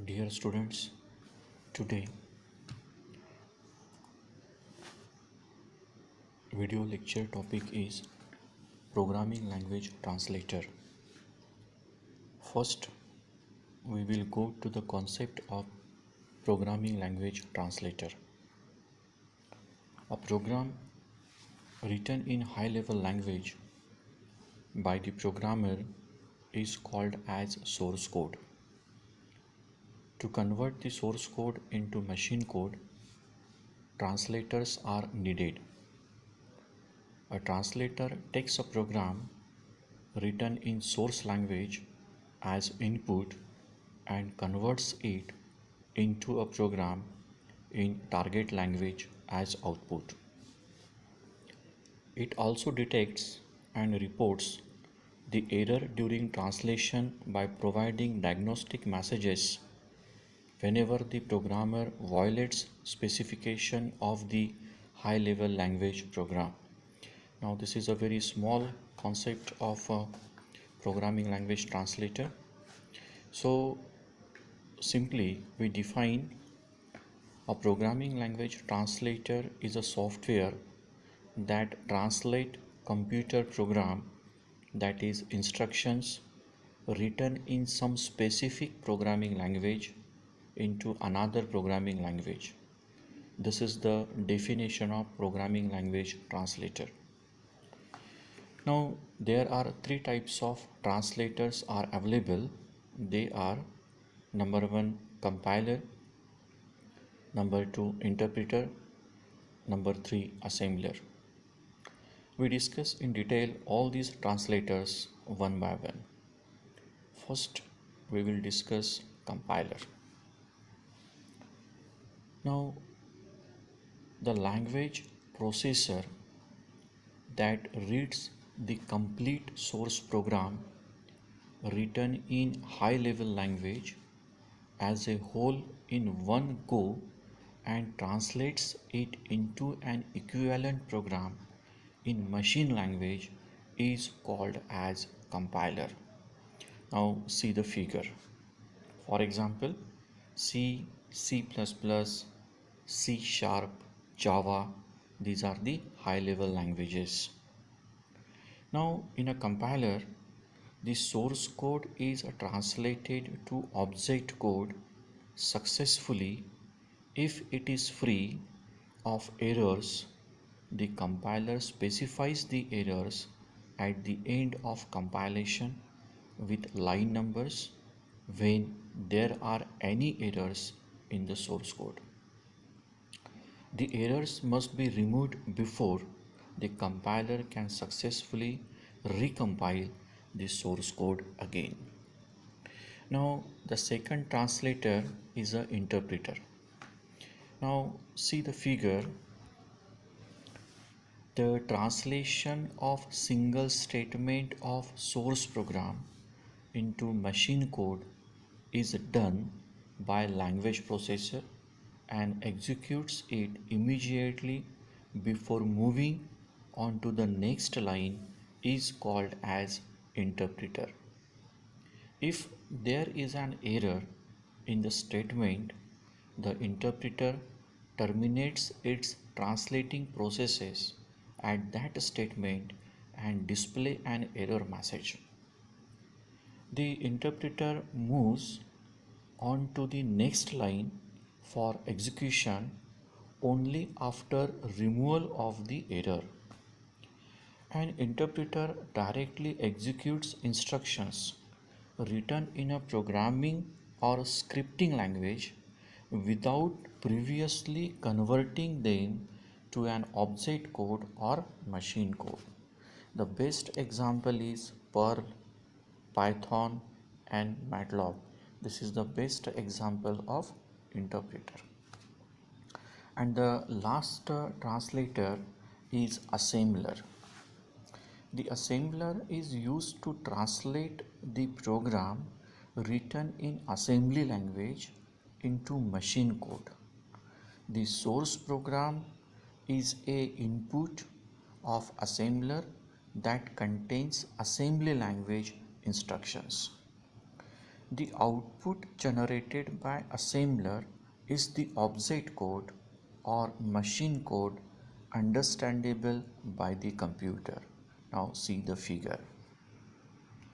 Dear students, today video lecture topic is Programming Language Translator. First, we will go to the concept of Programming Language Translator. A program written in high-level language by the programmer is called as source code. To convert the source code into machine code, translators are needed. A translator takes a program written in source language as input and converts it into a program in target language as output. It also detects and reports the error during translation by providing diagnostic messages whenever the programmer violates specification of the high-level language program. Now this is a very small concept of a programming language translator. So simply we define a programming language translator is a software that translate computer program, that is instructions written in some specific programming language, into another programming language. This is the definition of programming language translator. Now there are three types of translators are available. They are number 1 compiler, number 2 interpreter, number 3 assembler. We discuss in detail all these translators one by one. First we will discuss compiler. Now the language processor that reads the complete source program written in high level language as a whole in one go and translates it into an equivalent program in machine language is called as compiler. Now see the figure. For example, C, C++, C Sharp, Java, these are the high level languages. Now in a compiler, the source code is translated to object code successfully if it is free of errors. The compiler specifies the errors at the end of compilation with line numbers when there are any errors in the source code. The errors must be removed before the compiler can successfully recompile the source code again. Now the second translator is an interpreter. Now see the figure. The translation of single statement of source program into machine code is done by language processor and executes it immediately before moving on to the next line is called as interpreter. If there is an error in the statement, the interpreter terminates its translating processes at that statement and display an error message. The interpreter moves on to the next line for execution only after removal of the error. An interpreter directly executes instructions written in a programming or scripting language without previously converting them to an object code or machine code. The best example is Perl, Python and MATLAB. This is the best example of interpreter. And the last translator is assembler. The assembler is used to translate the program written in assembly language into machine code. The source program is a input of assembler that contains assembly language instructions. The output generated by assembler is the object code or machine code understandable by the computer. Now see the figure.